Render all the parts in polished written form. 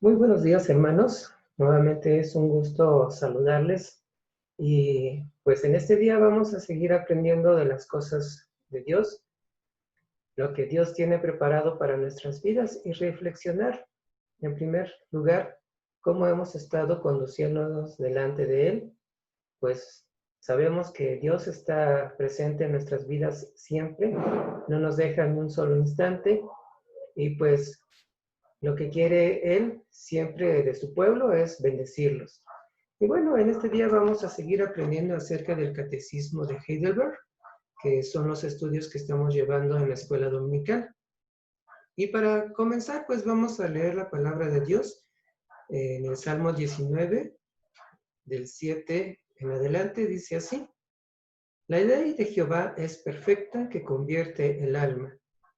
Muy buenos días, hermanos. Nuevamente es un gusto saludarles y pues en este día vamos a seguir aprendiendo de las cosas de Dios, lo que Dios tiene preparado para nuestras vidas y reflexionar, en primer lugar, cómo hemos estado conduciéndonos delante de Él. Pues sabemos que Dios está presente en nuestras vidas siempre, no nos deja ni un solo instante y pues lo que quiere Él siempre de su pueblo es bendecirlos. Y bueno, en este día vamos a seguir aprendiendo acerca del catecismo de Heidelberg, que son los estudios que estamos llevando en la escuela dominical. Y para comenzar, pues vamos a leer la palabra de Dios en el Salmo 19, del 7 en adelante, dice así: La ley de Jehová es perfecta, que convierte el alma.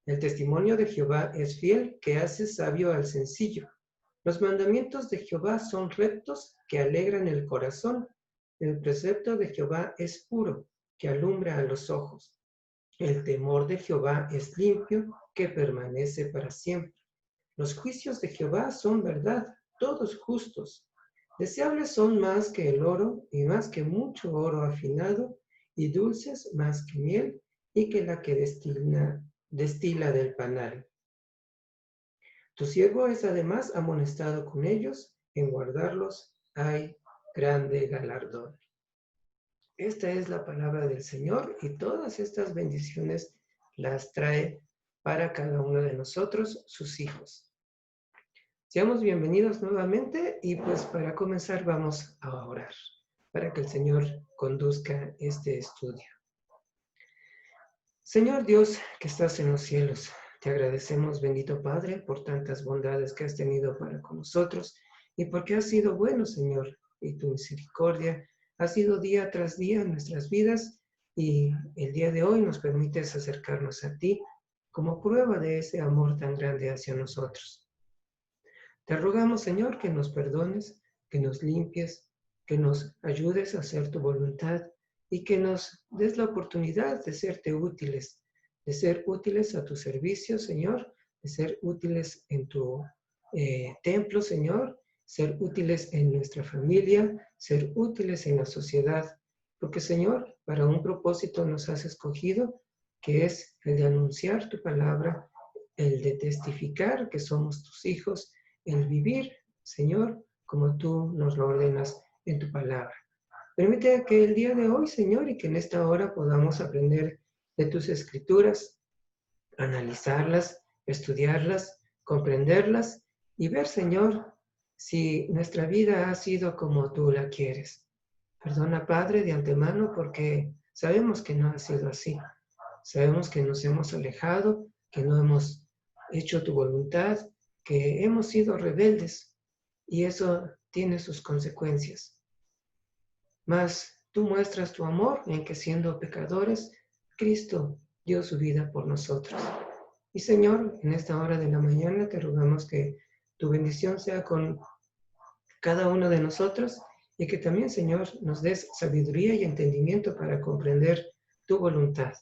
El testimonio de Jehová es fiel, que hace sabio al sencillo. Los mandamientos de Jehová son rectos, que alegran el corazón. El precepto de Jehová es puro, que alumbra a los ojos. El temor de Jehová es limpio, que permanece para siempre. Los juicios de Jehová son verdad, todos justos. Deseables son más que el oro, y más que mucho oro afinado, y dulces más que miel, y que la que destila del panal. Tu siervo es además amonestado con ellos, en guardarlos hay grande galardón. Esta es la palabra del Señor y todas estas bendiciones las trae para cada uno de nosotros, sus hijos. Seamos bienvenidos nuevamente y pues para comenzar vamos a orar, para que el Señor conduzca este estudio. Señor Dios que estás en los cielos, te agradecemos, bendito Padre, por tantas bondades que has tenido para con nosotros y porque has sido bueno, Señor, y tu misericordia ha sido día tras día en nuestras vidas y el día de hoy nos permites acercarnos a ti como prueba de ese amor tan grande hacia nosotros. Te rogamos, Señor, que nos perdones, que nos limpies, que nos ayudes a hacer tu voluntad y que nos des la oportunidad de serte útiles, de ser útiles a tu servicio, Señor, de ser útiles en tu templo, Señor, ser útiles en nuestra familia, ser útiles en la sociedad, porque, Señor, para un propósito nos has escogido, que es el de anunciar tu palabra, el de testificar que somos tus hijos, el vivir, Señor, como tú nos lo ordenas en tu palabra. Permite que el día de hoy, Señor, y que en esta hora podamos aprender de tus escrituras, analizarlas, estudiarlas, comprenderlas y ver, Señor, si nuestra vida ha sido como tú la quieres. Perdona, Padre, de antemano, porque sabemos que no ha sido así. Sabemos que nos hemos alejado, que no hemos hecho tu voluntad, que hemos sido rebeldes y eso tiene sus consecuencias. Mas tú muestras tu amor en que siendo pecadores, Cristo dio su vida por nosotros. Y Señor, en esta hora de la mañana te rogamos que tu bendición sea con cada uno de nosotros y que también, Señor, nos des sabiduría y entendimiento para comprender tu voluntad.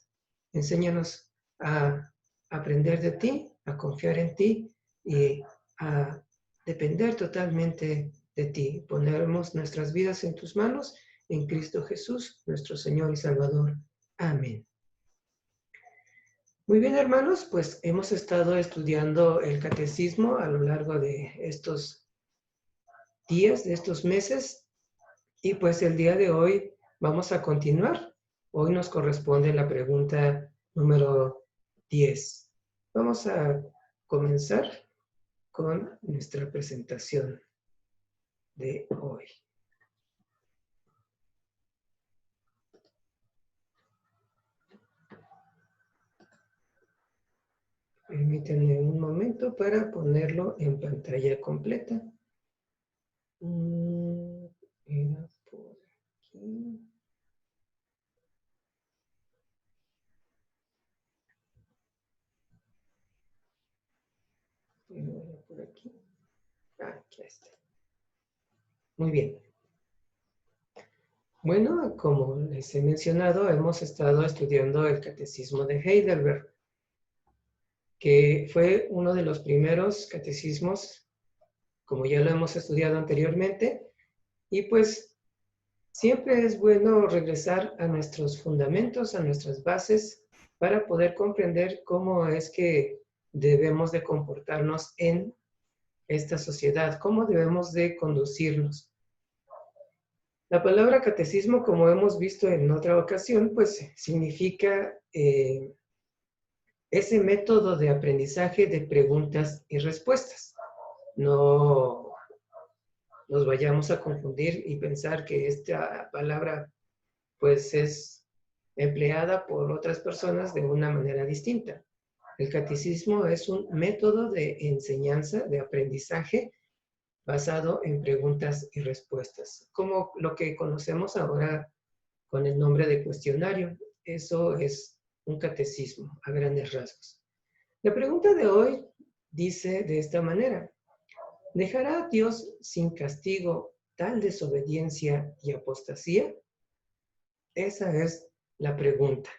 Enséñanos a aprender de ti, a confiar en ti y a depender totalmente de ti. Ponemos nuestras vidas en tus manos, en Cristo Jesús, nuestro Señor y Salvador. Amén. Muy bien, hermanos, pues hemos estado estudiando el catecismo a lo largo de estos días, de estos meses, y pues el día de hoy vamos a continuar. Hoy nos corresponde la pregunta número 10. Vamos a comenzar con nuestra presentación de hoy. Permítanme un momento para ponerlo en pantalla completa. Era por aquí. Era por aquí. Aquí está. Muy bien. Bueno, como les he mencionado, hemos estado estudiando el Catecismo de Heidelberg, que fue uno de los primeros catecismos como ya lo hemos estudiado anteriormente, y pues siempre es bueno regresar a nuestros fundamentos, a nuestras bases, para poder comprender cómo es que debemos de comportarnos en esta sociedad, cómo debemos de conducirnos. La palabra catecismo, como hemos visto en otra ocasión, pues significa ese método de aprendizaje de preguntas y respuestas. No nos vayamos a confundir y pensar que esta palabra pues es empleada por otras personas de una manera distinta. El catecismo es un método de enseñanza, de aprendizaje basado en preguntas y respuestas, como lo que conocemos ahora con el nombre de cuestionario. Eso es un catecismo a grandes rasgos. La pregunta de hoy dice de esta manera: ¿dejará Dios sin castigo tal desobediencia y apostasía? Esa es la pregunta.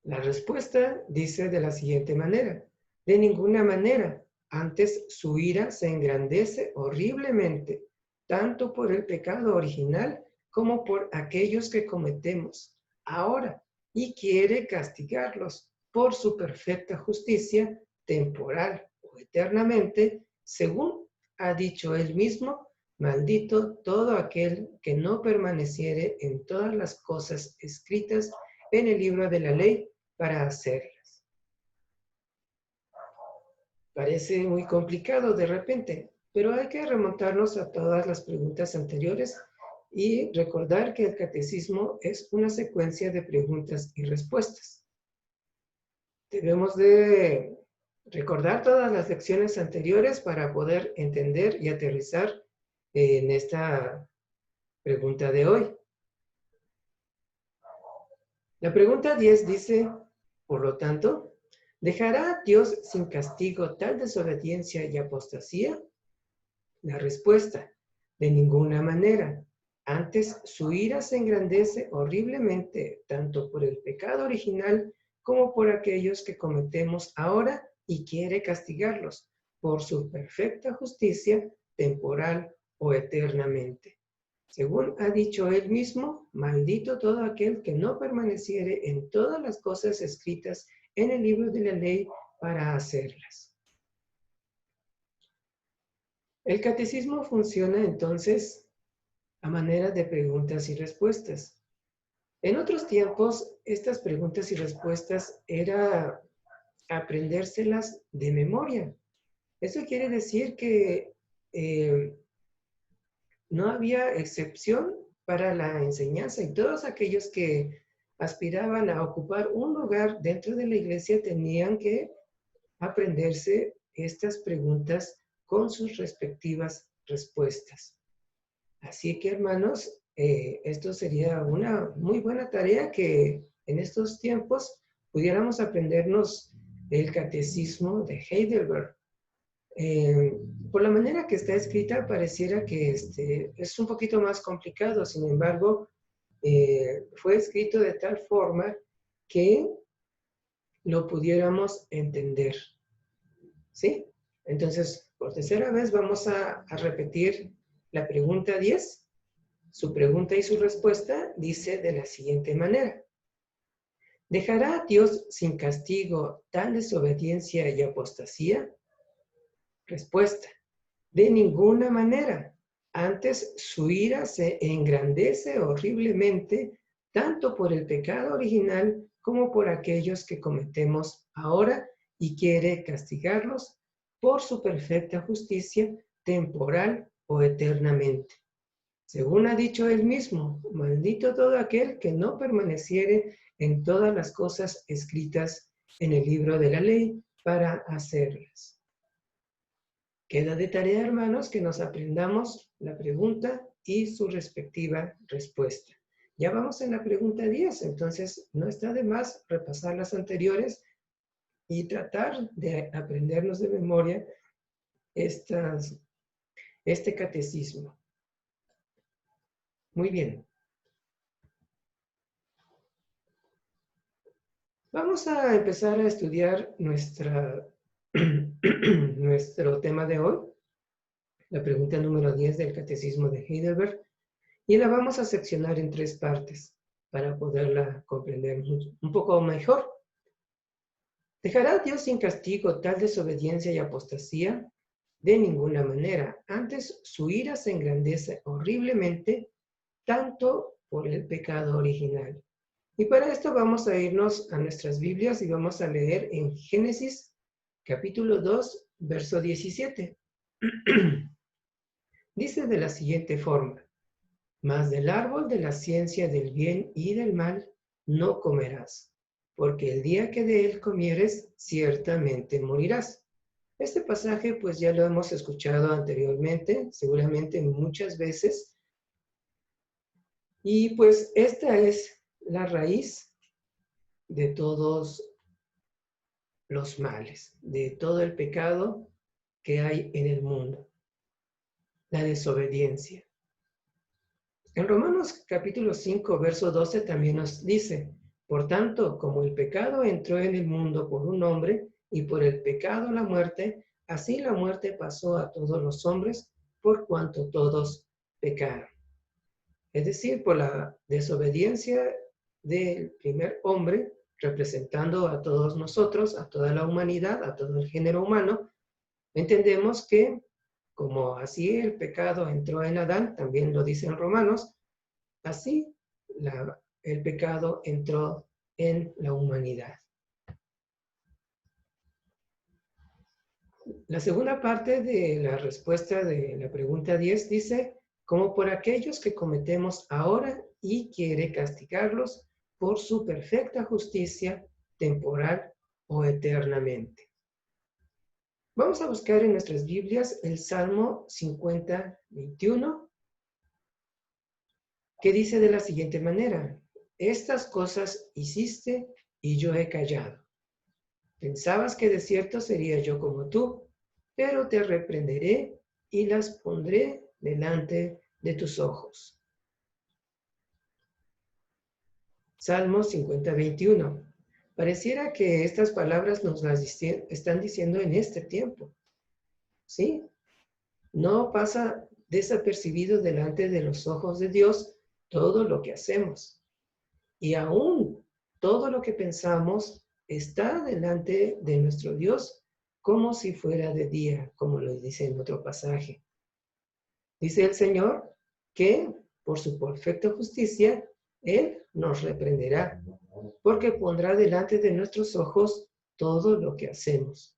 La respuesta dice de la siguiente manera: de ninguna manera. Antes su ira se engrandece horriblemente, tanto por el pecado original como por aquellos que cometemos ahora, y quiere castigarlos por su perfecta justicia, temporal o eternamente, según ha dicho él mismo: maldito todo aquel que no permaneciere en todas las cosas escritas en el libro de la ley para hacerlas. Parece muy complicado de repente, pero hay que remontarnos a todas las preguntas anteriores y recordar que el catecismo es una secuencia de preguntas y respuestas. Debemos de recordar todas las lecciones anteriores para poder entender y aterrizar en esta pregunta de hoy. La pregunta 10 dice, por lo tanto, ¿dejará Dios sin castigo tal desobediencia y apostasía? La respuesta, de ninguna manera. Antes su ira se engrandece horriblemente, tanto por el pecado original como por aquellos que cometemos ahora, y quiere castigarlos por su perfecta justicia, temporal o eternamente. Según ha dicho él mismo, maldito todo aquel que no permaneciere en todas las cosas escritas en el libro de la ley para hacerlas. El catecismo funciona entonces a manera de preguntas y respuestas. En otros tiempos, estas preguntas y respuestas era aprendérselas de memoria. Eso quiere decir que no había excepción para la enseñanza, y todos aquellos que aspiraban a ocupar un lugar dentro de la iglesia tenían que aprenderse estas preguntas con sus respectivas respuestas. Así que, hermanos, esto sería una muy buena tarea, que en estos tiempos pudiéramos aprendernos el catecismo de Heidelberg. Por la manera que está escrita, pareciera que es un poquito más complicado. Sin embargo, fue escrito de tal forma que lo pudiéramos entender. ¿Sí? Entonces, por tercera vez vamos a repetir la pregunta 10. Su pregunta y su respuesta dice de la siguiente manera: ¿dejará Dios sin castigo tal desobediencia y apostasía? Respuesta: de ninguna manera. Antes su ira se engrandece horriblemente, tanto por el pecado original como por aquellos que cometemos ahora, y quiere castigarlos por su perfecta justicia, temporal o eternamente. Según ha dicho él mismo, maldito todo aquel que no permaneciere en todas las cosas escritas en el libro de la ley para hacerlas. Queda de tarea, hermanos, que nos aprendamos la pregunta y su respectiva respuesta. Ya vamos en la pregunta 10, entonces no está de más repasar las anteriores y tratar de aprendernos de memoria este catecismo. Muy bien. Vamos a empezar a estudiar nuestra nuestro tema de hoy, la pregunta número 10 del Catecismo de Heidelberg, y la vamos a seccionar en 3 partes para poderla comprender un poco mejor. ¿Dejará Dios sin castigo tal desobediencia y apostasía? De ninguna manera. Antes, su ira se engrandece horriblemente, tanto por el pecado original. Y para esto vamos a irnos a nuestras Biblias y vamos a leer en Génesis capítulo 2, verso 17. Dice de la siguiente forma: mas del árbol de la ciencia del bien y del mal no comerás, porque el día que de él comieres, ciertamente morirás. Este pasaje pues ya lo hemos escuchado anteriormente, seguramente muchas veces, y pues esta es la raíz de todos los males, de todo el pecado que hay en el mundo, la desobediencia. En Romanos capítulo 5, verso 12 también nos dice: por tanto, como el pecado entró en el mundo por un hombre, y por el pecado la muerte, así la muerte pasó a todos los hombres, por cuanto todos pecaron. Es decir, por la desobediencia del primer hombre, representando a todos nosotros, a toda la humanidad, a todo el género humano, entendemos que como así el pecado entró en Adán, también lo dice en Romanos, así el pecado entró en la humanidad. La segunda parte de la respuesta de la pregunta 10 dice: como por aquellos que cometemos ahora y quiere castigarlos por su perfecta justicia, temporal o eternamente. Vamos a buscar en nuestras Biblias el Salmo 50, 21, que dice de la siguiente manera: estas cosas hiciste y yo he callado. Pensabas que de cierto sería yo como tú, pero te reprenderé y las pondré delante de tus ojos. Salmo 50, 21. Pareciera que estas palabras nos las están diciendo en este tiempo, ¿sí? No pasa desapercibido delante de los ojos de Dios todo lo que hacemos. Y aún todo lo que pensamos está delante de nuestro Dios como si fuera de día, como lo dice en otro pasaje. Dice el Señor que por su perfecta justicia, Él nos reprenderá, porque pondrá delante de nuestros ojos todo lo que hacemos.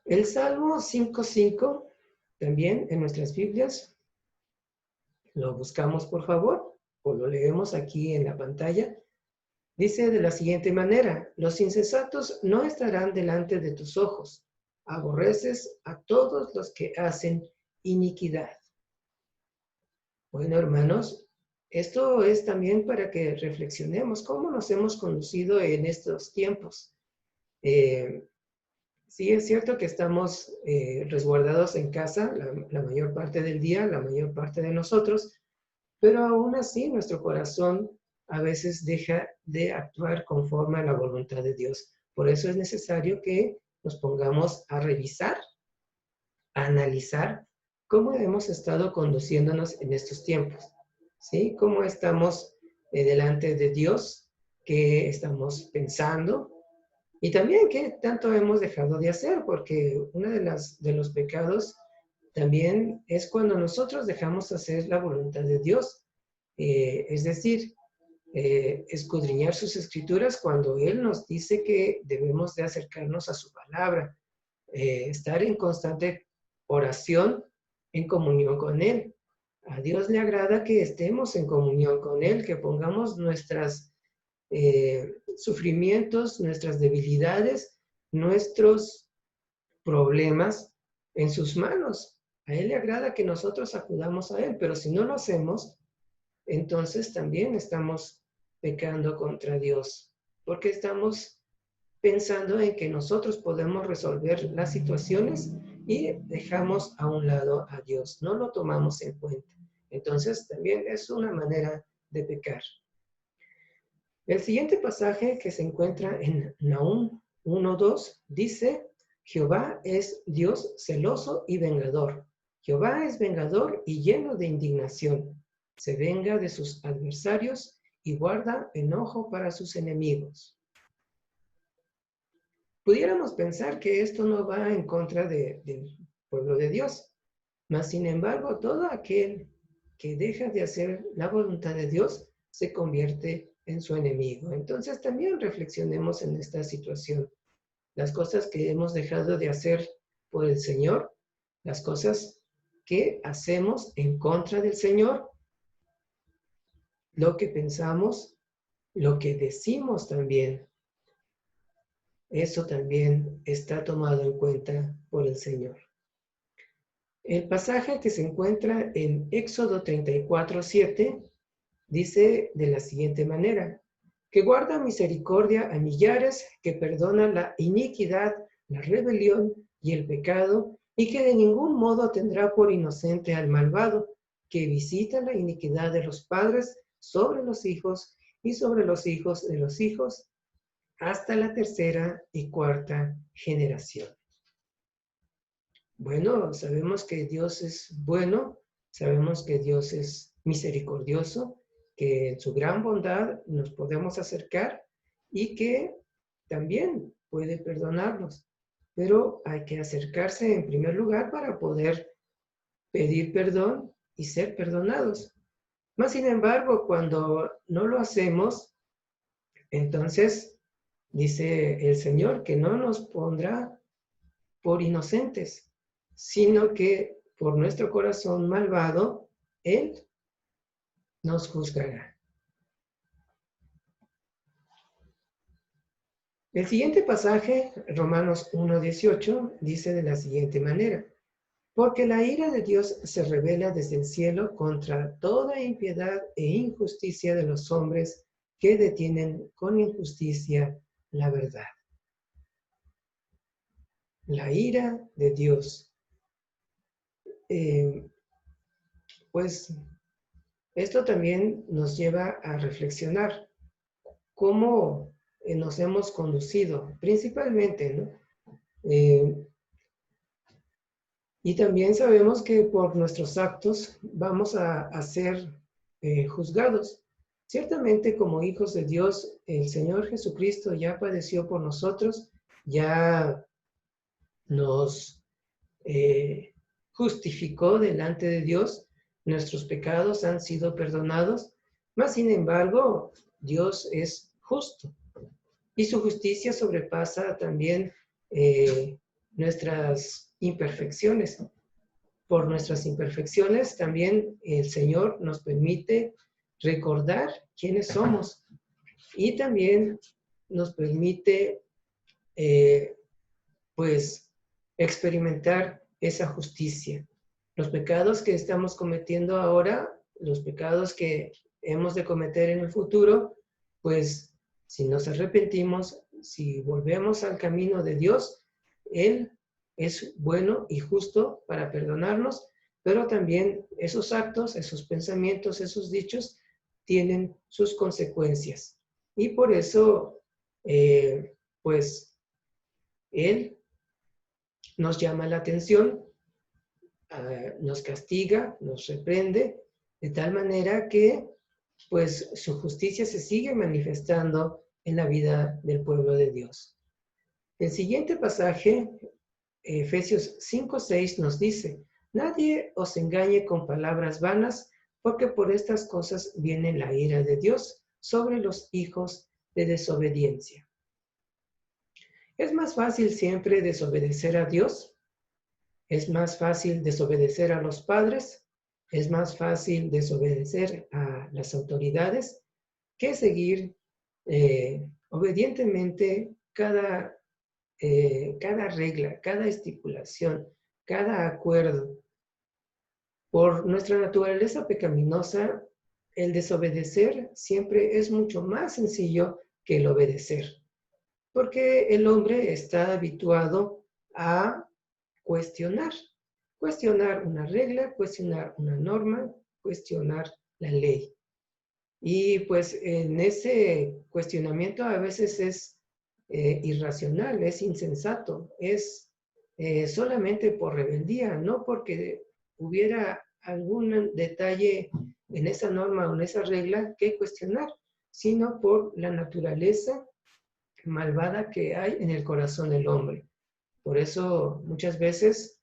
El Salmo 5:5, también en nuestras Biblias, lo buscamos por favor, o lo leemos aquí en la pantalla. Dice de la siguiente manera: los insensatos no estarán delante de tus ojos, aborreces a todos los que hacen iniquidad. Bueno, hermanos, esto es también para que reflexionemos cómo nos hemos conducido en estos tiempos. Sí, es cierto que estamos resguardados en casa la mayor parte del día, la mayor parte de nosotros, pero aún así nuestro corazón a veces deja de actuar conforme a la voluntad de Dios. Por eso es necesario que nos pongamos a revisar, a analizar cómo hemos estado conduciéndonos en estos tiempos, ¿sí? Cómo estamos delante de Dios, qué estamos pensando y también qué tanto hemos dejado de hacer, porque uno de los pecados también es cuando nosotros dejamos hacer la voluntad de Dios. Es decir, escudriñar sus escrituras cuando Él nos dice que debemos de acercarnos a su palabra, estar en constante oración, en comunión con Él. A Dios le agrada que estemos en comunión con Él, que pongamos nuestros sufrimientos, nuestras debilidades, nuestros problemas en sus manos. A Él le agrada que nosotros acudamos a Él, pero si no lo hacemos, entonces también estamos pecando contra Dios, porque estamos pensando en que nosotros podemos resolver las situaciones y dejamos a un lado a Dios, no lo tomamos en cuenta. Entonces también es una manera de pecar. El siguiente pasaje que se encuentra en Nahum 1:2 dice, Jehová es Dios celoso y vengador. Jehová es vengador y lleno de indignación. Se venga de sus adversarios y guarda enojo para sus enemigos. Pudiéramos pensar que esto no va en contra del pueblo de Dios, mas sin embargo todo aquel que deja de hacer la voluntad de Dios se convierte en su enemigo. Entonces también reflexionemos en esta situación. Las cosas que hemos dejado de hacer por el Señor, las cosas que hacemos en contra del Señor, lo que pensamos, lo que decimos también, eso también está tomado en cuenta por el Señor. El pasaje que se encuentra en Éxodo 34:7 dice de la siguiente manera, que guarda misericordia a millares, que perdona la iniquidad, la rebelión y el pecado, y que de ningún modo tendrá por inocente al malvado, que visita la iniquidad de los padres sobre los hijos y sobre los hijos de los hijos, hasta la tercera y cuarta generación. Bueno, sabemos que Dios es bueno, sabemos que Dios es misericordioso, que en su gran bondad nos podemos acercar y que también puede perdonarnos. Pero hay que acercarse en primer lugar para poder pedir perdón y ser perdonados. Mas, sin embargo, cuando no lo hacemos, entonces dice el Señor que no nos pondrá por inocentes, sino que por nuestro corazón malvado, Él nos juzgará. El siguiente pasaje, Romanos 1:18, dice de la siguiente manera, porque la ira de Dios se revela desde el cielo contra toda impiedad e injusticia de los hombres que detienen con injusticia la verdad. La ira de Dios. Pues esto también nos lleva a reflexionar cómo nos hemos conducido, principalmente, ¿no? Y también sabemos que por nuestros actos vamos a ser juzgados. Ciertamente, como hijos de Dios, el Señor Jesucristo ya padeció por nosotros, ya nos justificó delante de Dios, nuestros pecados han sido perdonados, mas sin embargo, Dios es justo y su justicia sobrepasa también nuestras imperfecciones. Por nuestras imperfecciones también el Señor nos permite recordar quiénes somos y también nos permite pues experimentar esa justicia. Los pecados que estamos cometiendo ahora, los pecados que hemos de cometer en el futuro, pues si nos arrepentimos, si volvemos al camino de Dios, Él es bueno y justo para perdonarnos, pero también esos actos, esos pensamientos, esos dichos tienen sus consecuencias. Y por eso, pues, Él nos llama la atención, nos castiga, nos reprende, de tal manera que pues su justicia se sigue manifestando en la vida del pueblo de Dios. El siguiente pasaje, Efesios 5:6, nos dice, nadie os engañe con palabras vanas, porque por estas cosas viene la ira de Dios sobre los hijos de desobediencia. ¿Es más fácil siempre desobedecer a Dios? ¿Es más fácil desobedecer a los padres? ¿Es más fácil desobedecer a las autoridades que seguir obedientemente cada regla, cada estipulación, cada acuerdo? Por nuestra naturaleza pecaminosa, el desobedecer siempre es mucho más sencillo que el obedecer, porque el hombre está habituado a cuestionar una regla, cuestionar una norma, cuestionar la ley. Y pues en ese cuestionamiento a veces es irracional, es insensato, es solamente por rebeldía, no porque hubiera algún detalle en esa norma o en esa regla que cuestionar, sino por la naturaleza malvada que hay en el corazón del hombre. Por eso muchas veces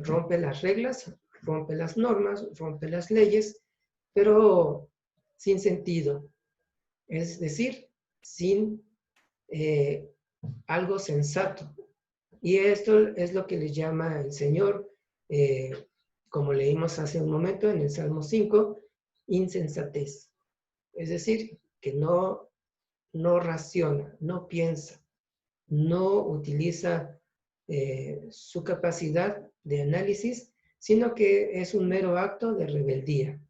rompe las reglas, rompe las normas, rompe las leyes, pero sin sentido, es decir, sin eh, algo sensato. Y esto es lo que le llama el Señor, como leímos hace un momento en el Salmo 5, insensatez. Es decir, que no raciona, no piensa, no utiliza su capacidad de análisis, sino que es un mero acto de rebeldía.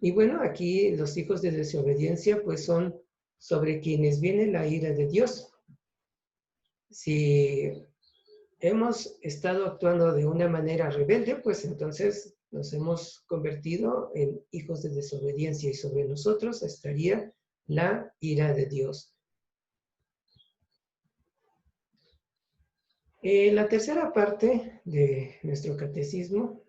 Y bueno, aquí los hijos de desobediencia pues son sobre quienes viene la ira de Dios. Si hemos estado actuando de una manera rebelde, pues entonces nos hemos convertido en hijos de desobediencia y sobre nosotros estaría la ira de Dios. La tercera parte de nuestro catecismo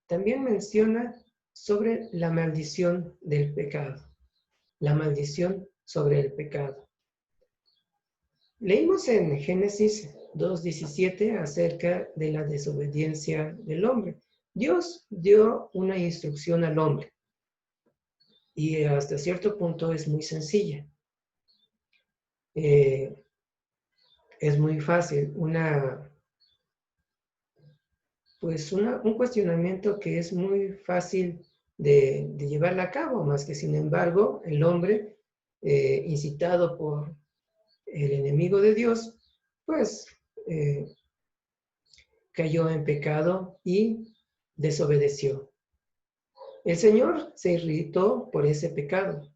también menciona sobre la maldición del pecado, la maldición sobre el pecado. Leímos en Génesis 2:17 acerca de la desobediencia del hombre. Dios dio una instrucción al hombre y hasta cierto punto es muy sencilla. Es muy fácil, un cuestionamiento que es muy fácil de llevarla a cabo, más que sin embargo el hombre, incitado por el enemigo de Dios, pues cayó en pecado y desobedeció. El Señor se irritó por ese pecado.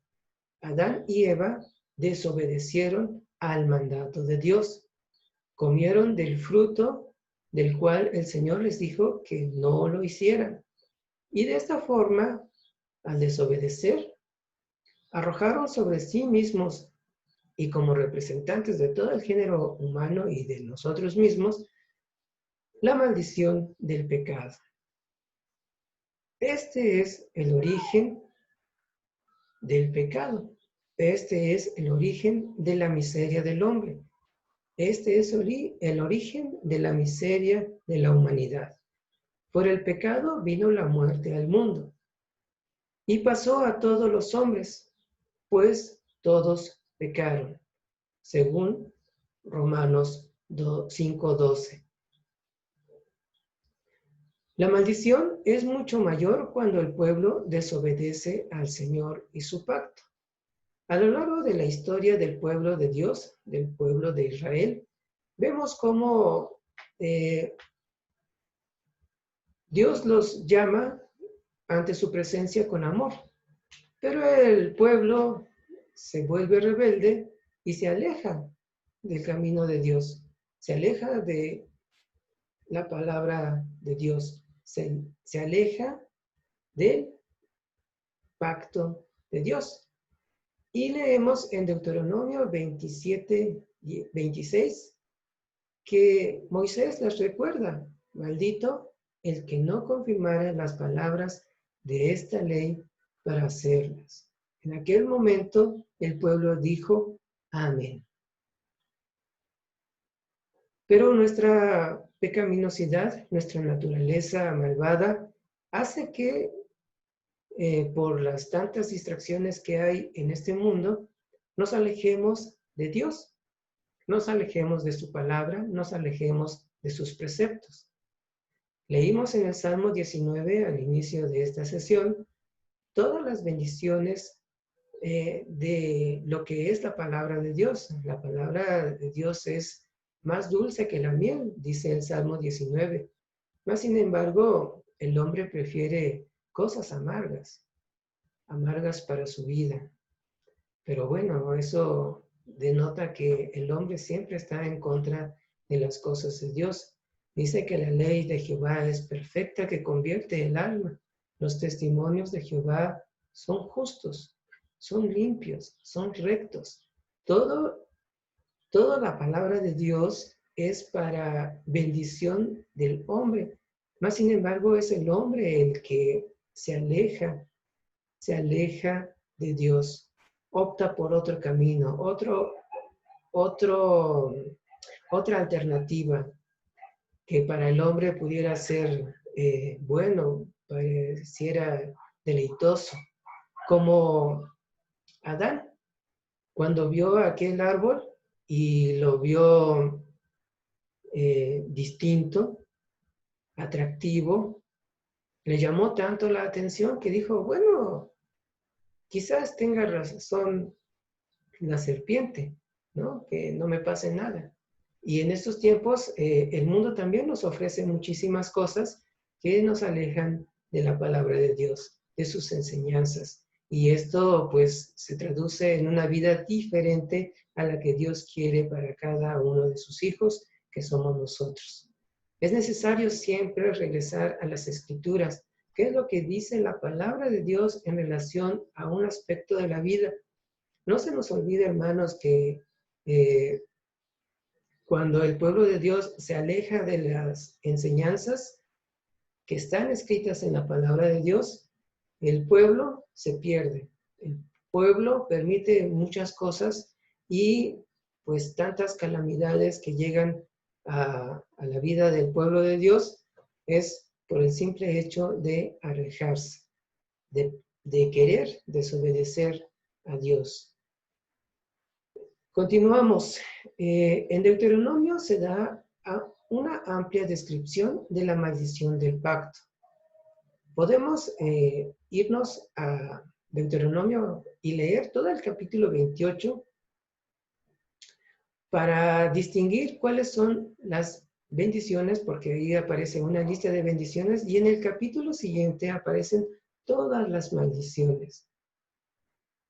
Adán y Eva desobedecieron al mandato de Dios. Comieron del fruto del cual el Señor les dijo que no lo hicieran. Y de esta forma, al desobedecer, arrojaron sobre sí mismos y como representantes de todo el género humano y de nosotros mismos, la maldición del pecado. Este es el origen del pecado. Este es el origen de la miseria del hombre. Este es el origen de la miseria de la humanidad. Por el pecado vino la muerte al mundo. Y pasó a todos los hombres, pues todos pecaron, según Romanos 5:12. La maldición es mucho mayor cuando el pueblo desobedece al Señor y su pacto. A lo largo de la historia del pueblo de Dios, del pueblo de Israel, vemos cómo Dios los llama ante su presencia con amor, pero el pueblo se vuelve rebelde y se aleja del camino de Dios, se aleja de la palabra de Dios, se aleja del pacto de Dios. Y leemos en Deuteronomio 27:26 que Moisés les recuerda: maldito el que no confirmara las palabras de esta ley para hacerlas. En aquel momento el pueblo dijo: amén. Pero nuestra pecaminosidad, nuestra naturaleza malvada, hace que por las tantas distracciones que hay en este mundo, nos alejemos de Dios, nos alejemos de su palabra, nos alejemos de sus preceptos. Leímos en el Salmo 19 al inicio de esta sesión todas las bendiciones de lo que es la palabra de Dios. La palabra de Dios es más dulce que la miel, dice el Salmo 19. Mas, sin embargo, el hombre prefiere cosas amargas para su vida. Pero bueno, eso denota que el hombre siempre está en contra de las cosas de Dios. Dice que la ley de Jehová es perfecta, que convierte el alma. Los testimonios de Jehová son justos, son limpios, son rectos. Toda la palabra de Dios es para bendición del hombre. Más sin embargo, es el hombre el que se aleja de Dios, opta por otro camino, otra alternativa que para el hombre pudiera ser bueno, pareciera deleitoso, como Adán, cuando vio aquel árbol y lo vio distinto, atractivo, le llamó tanto la atención que dijo, bueno, quizás tenga razón la serpiente, ¿no? Que no me pase nada. Y en estos tiempos el mundo también nos ofrece muchísimas cosas que nos alejan de la palabra de Dios, de sus enseñanzas. Y esto pues se traduce en una vida diferente a la que Dios quiere para cada uno de sus hijos, que somos nosotros. Es necesario siempre regresar a las Escrituras. ¿Qué es lo que dice la palabra de Dios en relación a un aspecto de la vida? No se nos olvide, hermanos, que cuando el pueblo de Dios se aleja de las enseñanzas que están escritas en la palabra de Dios, el pueblo se pierde. El pueblo permite muchas cosas y pues tantas calamidades que llegan a la vida del pueblo de Dios es por el simple hecho de alejarse, de querer desobedecer a Dios. Continuamos. En Deuteronomio se da una amplia descripción de la maldición del pacto. Podemos irnos a Deuteronomio y leer todo el capítulo 28 para distinguir cuáles son las bendiciones, porque ahí aparece una lista de bendiciones y en el capítulo siguiente aparecen todas las maldiciones.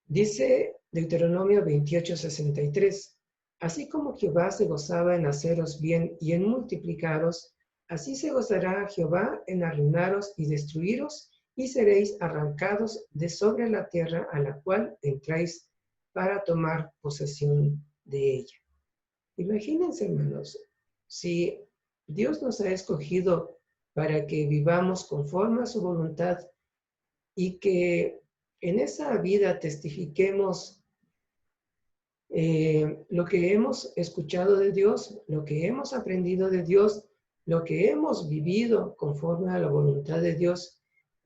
Dice Deuteronomio 28:63, así como Jehová se gozaba en haceros bien y en multiplicaros, así se gozará Jehová en arruinaros y destruiros, y seréis arrancados de sobre la tierra a la cual entráis para tomar posesión de ella. Imagínense, hermanos, si Dios nos ha escogido para que vivamos conforme a su voluntad y que en esa vida testifiquemos lo que hemos escuchado de Dios, lo que hemos aprendido de Dios, lo que hemos vivido conforme a la voluntad de Dios,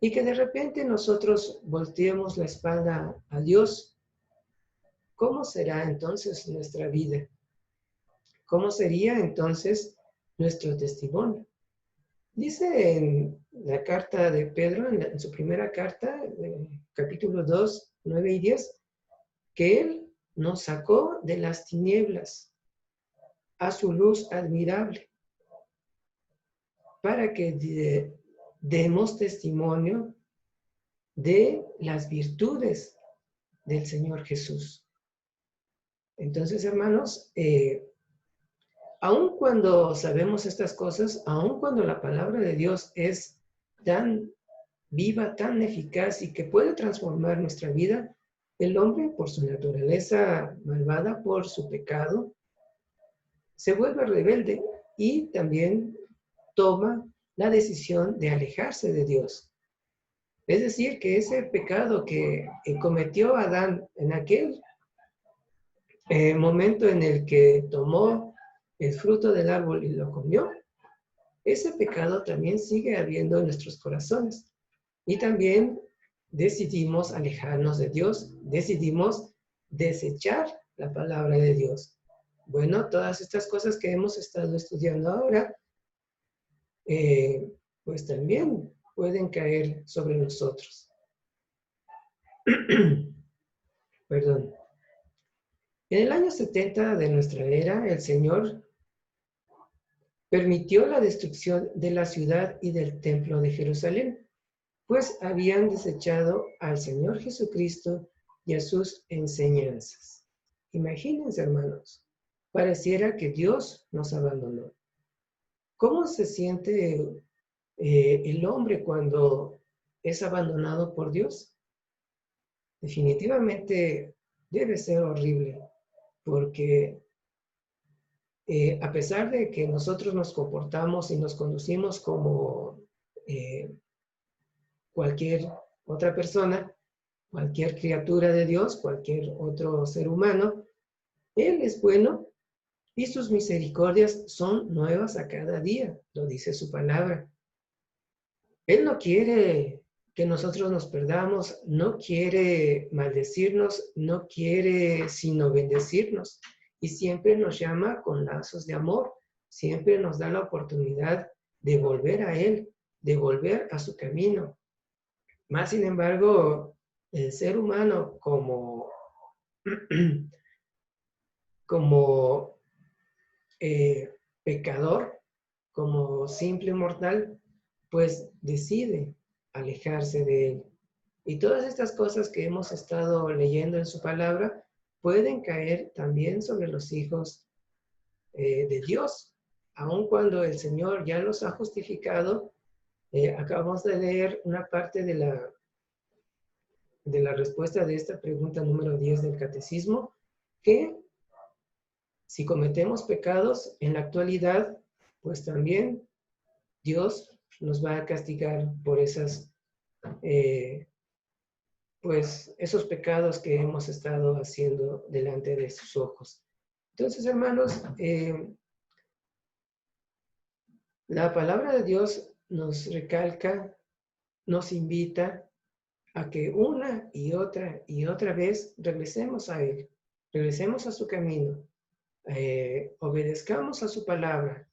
y que de repente nosotros volteemos la espalda a Dios, ¿cómo será entonces nuestra vida? ¿Cómo sería entonces nuestro testimonio? Dice en la carta de Pedro, en su primera carta, capítulo 2, 9 y 10, que Él nos sacó de las tinieblas a su luz admirable, para que demos testimonio de las virtudes del Señor Jesús. Entonces, hermanos, aun cuando sabemos estas cosas, aun cuando la palabra de Dios es tan viva, tan eficaz y que puede transformar nuestra vida, el hombre, por su naturaleza malvada, por su pecado, se vuelve rebelde y también toma la decisión de alejarse de Dios. Es decir, que ese pecado que cometió Adán en aquel momento en el que tomó el fruto del árbol y lo comió, ese pecado también sigue habiendo en nuestros corazones. Y también decidimos alejarnos de Dios, decidimos desechar la palabra de Dios. Bueno, todas estas cosas que hemos estado estudiando ahora, pues también pueden caer sobre nosotros. Perdón. En el año 70 de nuestra era, el Señor permitió la destrucción de la ciudad y del templo de Jerusalén, pues habían desechado al Señor Jesucristo y a sus enseñanzas. Imagínense, hermanos, pareciera que Dios nos abandonó. ¿Cómo se siente el hombre cuando es abandonado por Dios? definitivamente debe ser horrible, porque a pesar de que nosotros nos comportamos y nos conducimos como cualquier otra persona, cualquier criatura de Dios, cualquier otro ser humano, Él es bueno y sus misericordias son nuevas a cada día, lo dice su palabra. Él no quiere que nosotros nos perdamos, no quiere maldecirnos, no quiere sino bendecirnos. Y siempre nos llama con lazos de amor, siempre nos da la oportunidad de volver a Él, de volver a su camino. Más sin embargo, el ser humano como, como pecador, como simple mortal, pues decide alejarse de Él. Y todas estas cosas que hemos estado leyendo en su palabra pueden caer también sobre los hijos de Dios, aun cuando el Señor ya los ha justificado. Acabamos de leer una parte de la respuesta de esta pregunta número 10 del Catecismo, que si cometemos pecados en la actualidad, pues también Dios nos va a castigar por pues esos pecados que hemos estado haciendo delante de sus ojos. Entonces, hermanos, la palabra de Dios nos recalca, nos invita a que una y otra vez regresemos a Él, regresemos a su camino, obedezcamos a su palabra,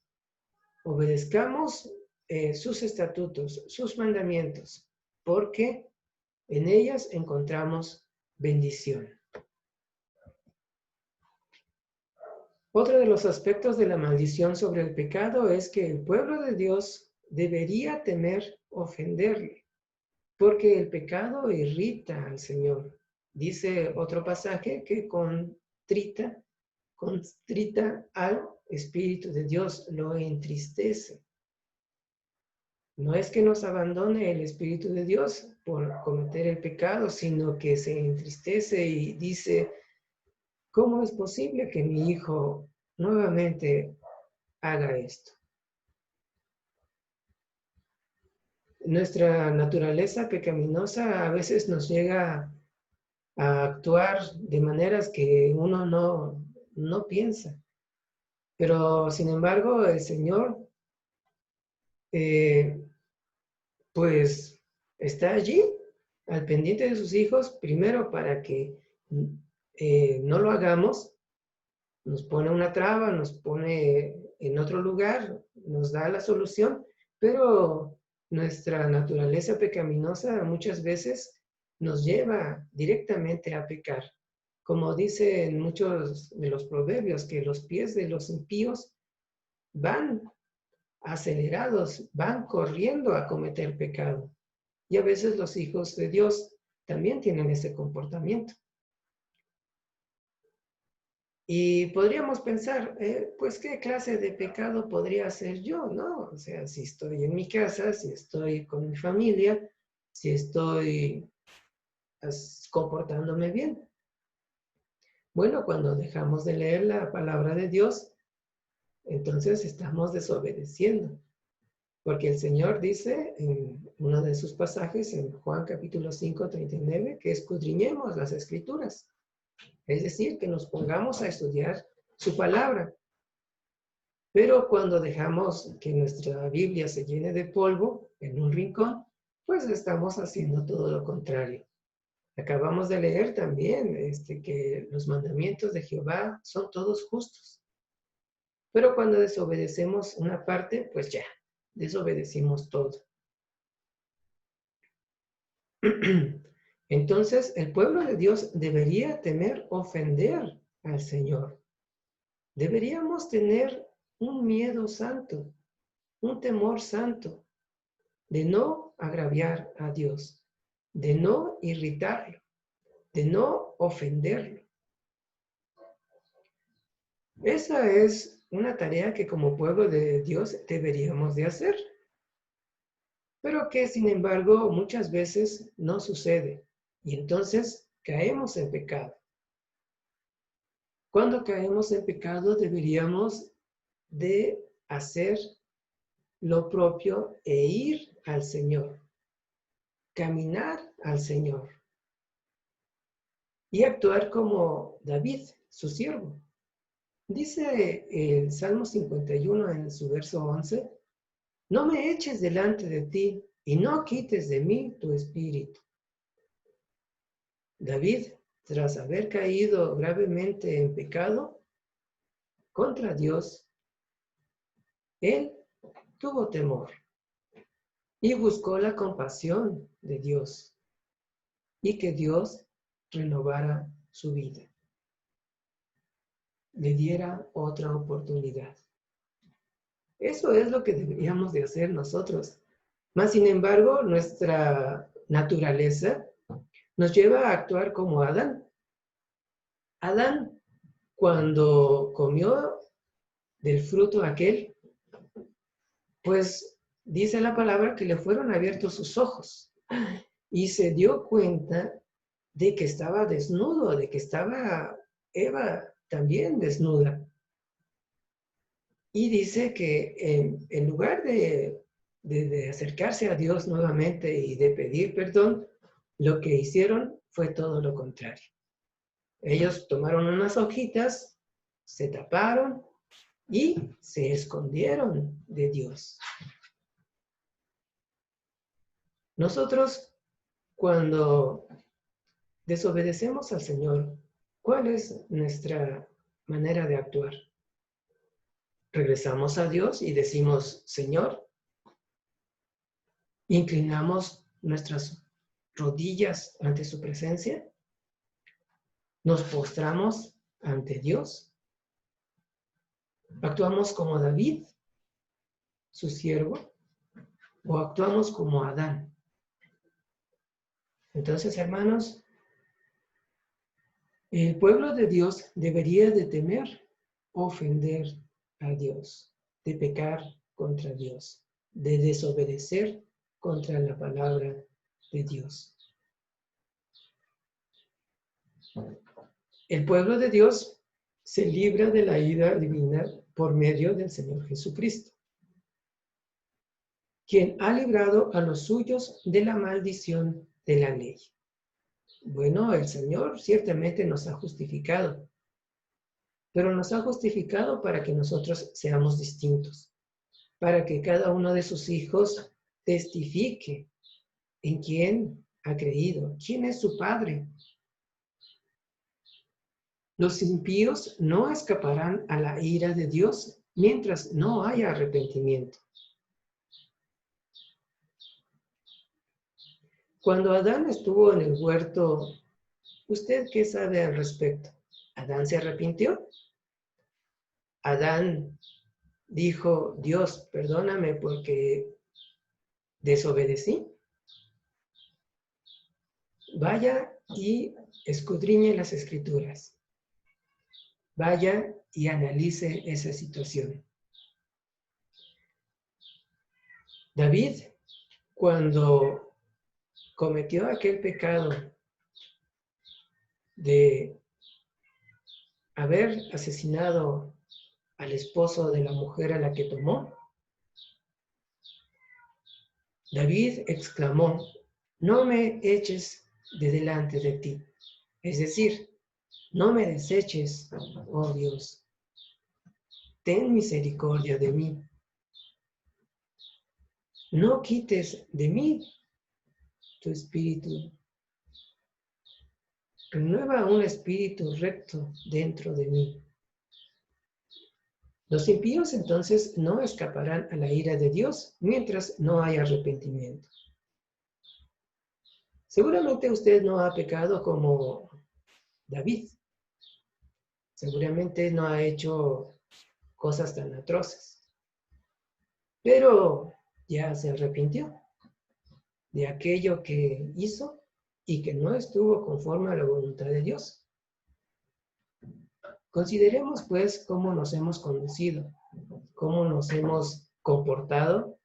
obedezcamos sus estatutos, sus mandamientos, porque en ellas encontramos bendición. Otro de los aspectos de la maldición sobre el pecado es que el pueblo de Dios debería temer ofenderle, porque el pecado irrita al Señor. Dice otro pasaje que contrita al Espíritu de Dios, lo entristece. No es que nos abandone el Espíritu de Dios por cometer el pecado, sino que se entristece y dice, ¿cómo es posible que mi hijo nuevamente haga esto? Nuestra naturaleza pecaminosa a veces nos llega a actuar de maneras que uno no piensa. Pero, sin embargo, el Señor, pues, está allí, al pendiente de sus hijos, primero para que no lo hagamos, nos pone una traba, nos pone en otro lugar, nos da la solución, pero nuestra naturaleza pecaminosa muchas veces nos lleva directamente a pecar. Como dice en muchos de los proverbios, que los pies de los impíos van acelerados, van corriendo a cometer pecado. Y a veces los hijos de Dios también tienen ese comportamiento. Y podríamos pensar, pues, ¿qué clase de pecado podría hacer yo? ¿No? O sea, si estoy en mi casa, si estoy con mi familia, si estoy comportándome bien. Bueno, cuando dejamos de leer la palabra de Dios, entonces estamos desobedeciendo. Porque el Señor dice en uno de sus pasajes, en Juan capítulo 5, 39, que escudriñemos las Escrituras. Es decir, que nos pongamos a estudiar su palabra. Pero cuando dejamos que nuestra Biblia se llene de polvo en un rincón, pues estamos haciendo todo lo contrario. Acabamos de leer también que los mandamientos de Jehová son todos justos. Pero cuando desobedecemos una parte, pues ya, desobedecimos todo. Entonces, el pueblo de Dios debería temer ofender al Señor. Deberíamos tener un miedo santo, un temor santo, de no agraviar a Dios, de no irritarlo, de no ofenderlo. Esa es una tarea que como pueblo de Dios deberíamos de hacer, pero que sin embargo muchas veces no sucede. Y entonces caemos en pecado. Cuando caemos en pecado deberíamos de hacer lo propio e ir al Señor, caminar al Señor y actuar como David, su siervo. Dice el Salmo 51 en su verso 11, no me eches delante de ti y no quites de mí tu espíritu. David, tras haber caído gravemente en pecado contra Dios, él tuvo temor y buscó la compasión de Dios y que Dios renovara su vida, le diera otra oportunidad. Eso es lo que deberíamos de hacer nosotros. Mas, sin embargo, nuestra naturaleza nos lleva a actuar como Adán. Adán, cuando comió del fruto aquel, pues dice la palabra que le fueron abiertos sus ojos y se dio cuenta de que estaba desnudo, de que estaba Eva también desnuda. Y dice que en lugar de acercarse a Dios nuevamente y de pedir perdón, lo que hicieron fue todo lo contrario. Ellos tomaron unas hojitas, se taparon y se escondieron de Dios. Nosotros, cuando desobedecemos al Señor, ¿cuál es nuestra manera de actuar? Regresamos a Dios y decimos, Señor, inclinamos nuestras rodillas ante su presencia, nos postramos ante Dios, actuamos como David, su siervo, o actuamos como Adán. Entonces, hermanos, el pueblo de Dios debería de temer ofender a Dios, de pecar contra Dios, de desobedecer contra la palabra de Dios. El pueblo de Dios se libra de la ira divina por medio del Señor Jesucristo, quien ha librado a los suyos de la maldición de la ley. Bueno, el Señor ciertamente nos ha justificado, pero nos ha justificado para que nosotros seamos distintos, para que cada uno de sus hijos testifique en quién ha creído, quién es su Padre. Los impíos no escaparán a la ira de Dios mientras no haya arrepentimiento. Cuando Adán estuvo en el huerto, ¿usted qué sabe al respecto? ¿Adán se arrepintió? Adán dijo, Dios, perdóname porque desobedecí. Vaya y escudriñe las Escrituras. Vaya y analice esa situación. David, cuando cometió aquel pecado de haber asesinado al esposo de la mujer a la que tomó, David exclamó, no me eches de delante de ti. Es decir, no me deseches, oh Dios. Ten misericordia de mí. No quites de mí tu espíritu. Renueva un espíritu recto dentro de mí. Los impíos entonces no escaparán a la ira de Dios mientras no haya arrepentimiento. Seguramente usted no ha pecado como David. Seguramente no ha hecho cosas tan atroces. Pero ya se arrepintió de aquello que hizo y que no estuvo conforme a la voluntad de Dios. Consideremos pues cómo nos hemos conducido, cómo nos hemos comportado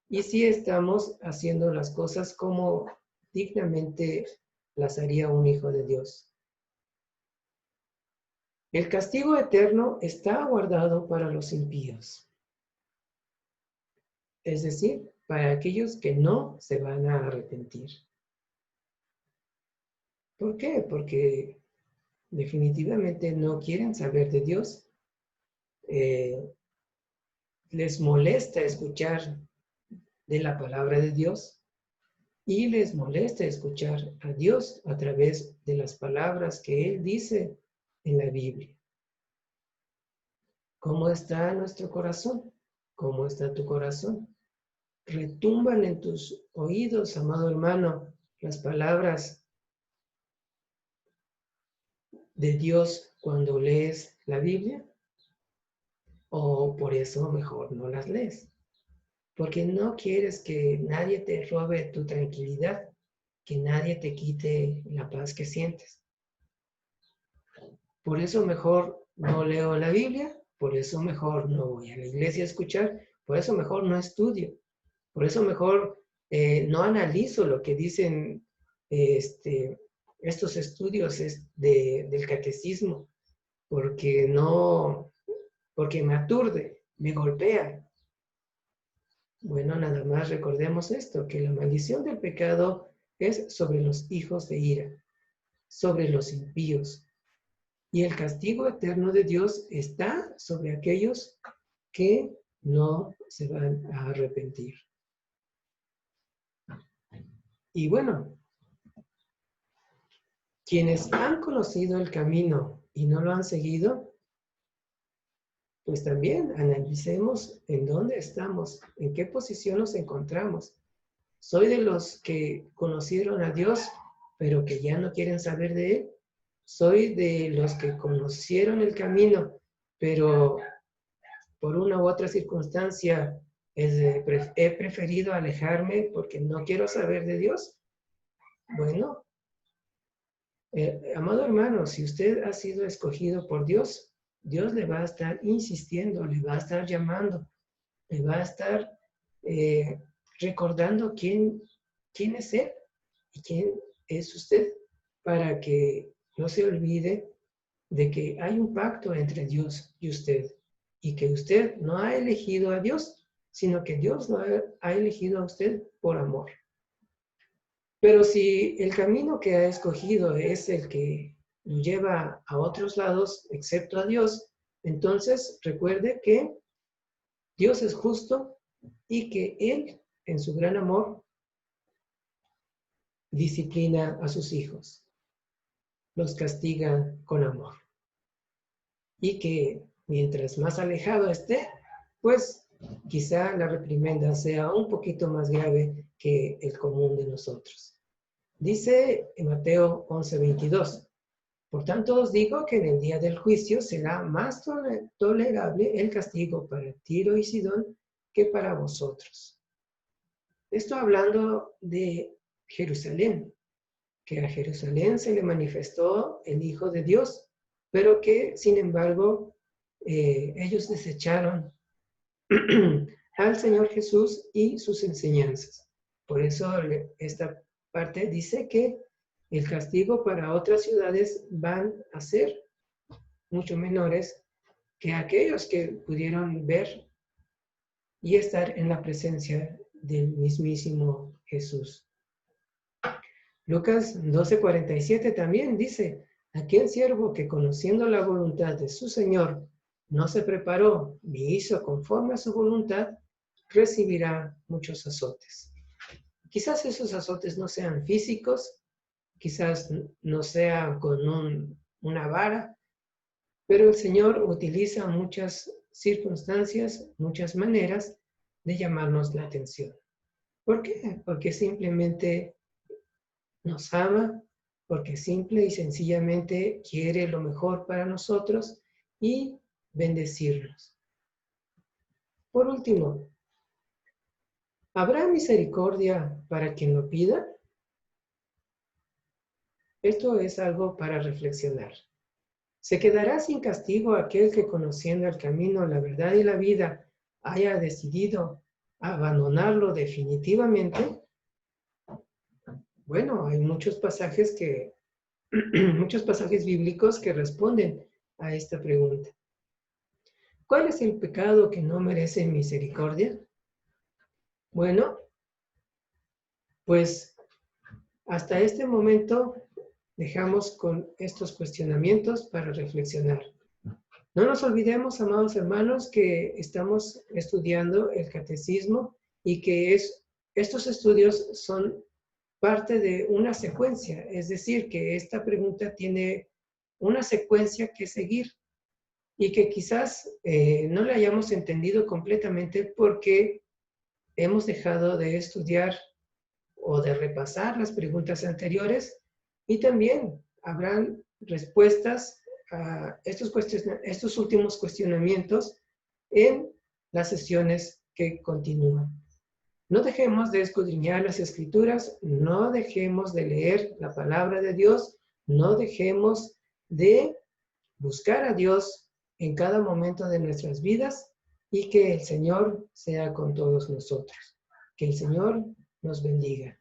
y si estamos haciendo las cosas como dignamente las haría un hijo de Dios. El castigo eterno está guardado para los impíos, es decir, para aquellos que no se van a arrepentir. ¿Por qué? Porque definitivamente no quieren saber de Dios. Les molesta escuchar de la palabra de Dios y les molesta escuchar a Dios a través de las palabras que Él dice en la Biblia. ¿Cómo está nuestro corazón? ¿Cómo está tu corazón? ¿Retumban en tus oídos, amado hermano, las palabras de Dios cuando lees la Biblia? ¿O por eso mejor no las lees? Porque no quieres que nadie te robe tu tranquilidad, que nadie te quite la paz que sientes. Por eso mejor no leo la Biblia, por eso mejor no voy a la iglesia a escuchar, por eso mejor no estudio, por eso mejor no analizo lo que dicen estos estudios del catecismo, porque me aturde, me golpea. Bueno, nada más recordemos esto, que la maldición del pecado es sobre los hijos de ira, sobre los impíos. Y el castigo eterno de Dios está sobre aquellos que no se van a arrepentir. Y bueno, quienes han conocido el camino y no lo han seguido, pues también analicemos en dónde estamos, en qué posición nos encontramos. ¿Soy de los que conocieron a Dios, pero que ya no quieren saber de Él? ¿Soy de los que conocieron el camino, pero por una u otra circunstancia he preferido alejarme porque no quiero saber de Dios? Bueno, amado hermano, si usted ha sido escogido por Dios, Dios le va a estar insistiendo, le va a estar llamando, le va a estar recordando quién es Él y quién es usted, para que no se olvide de que hay un pacto entre Dios y usted, y que usted no ha elegido a Dios, sino que Dios lo ha elegido a usted por amor. Pero si el camino que ha escogido es el que lo lleva a otros lados, excepto a Dios, entonces recuerde que Dios es justo y que Él, en su gran amor, disciplina a sus hijos, los castiga con amor. Y que mientras más alejado esté, pues quizá la reprimenda sea un poquito más grave que el común de nosotros. Dice en Mateo 11:22, por tanto os digo que en el día del juicio será más tolerable el castigo para Tiro y Sidón que para vosotros. Esto hablando de Jerusalén, que a Jerusalén se le manifestó el Hijo de Dios, pero que, sin embargo, ellos desecharon al Señor Jesús y sus enseñanzas. Por eso esta parte dice que el castigo para otras ciudades van a ser mucho menores que aquellos que pudieron ver y estar en la presencia del mismísimo Jesús. Lucas 12:47 también dice, aquel siervo que conociendo la voluntad de su Señor no se preparó ni hizo conforme a su voluntad, recibirá muchos azotes. Quizás esos azotes no sean físicos, quizás no sean con una vara, pero el Señor utiliza muchas circunstancias, muchas maneras de llamarnos la atención. ¿Por qué? Porque simplemente nos ama, porque simple y sencillamente quiere lo mejor para nosotros y bendecirnos. Por último, ¿habrá misericordia para quien lo pida? Esto es algo para reflexionar. ¿Se quedará sin castigo aquel que conociendo el camino, la verdad y la vida haya decidido abandonarlo definitivamente? Bueno, hay muchos pasajes muchos pasajes bíblicos que responden a esta pregunta. ¿Cuál es el pecado que no merece misericordia? Bueno, pues hasta este momento dejamos con estos cuestionamientos para reflexionar. No nos olvidemos, amados hermanos, que estamos estudiando el catecismo y que estos estudios son parte de una secuencia, es decir, que esta pregunta tiene una secuencia que seguir y que quizás no la hayamos entendido completamente porque hemos dejado de estudiar o de repasar las preguntas anteriores y también habrán respuestas a estos últimos cuestionamientos en las sesiones que continúan. No dejemos de escudriñar las escrituras, no dejemos de leer la palabra de Dios, no dejemos de buscar a Dios en cada momento de nuestras vidas y que el Señor sea con todos nosotros. Que el Señor nos bendiga.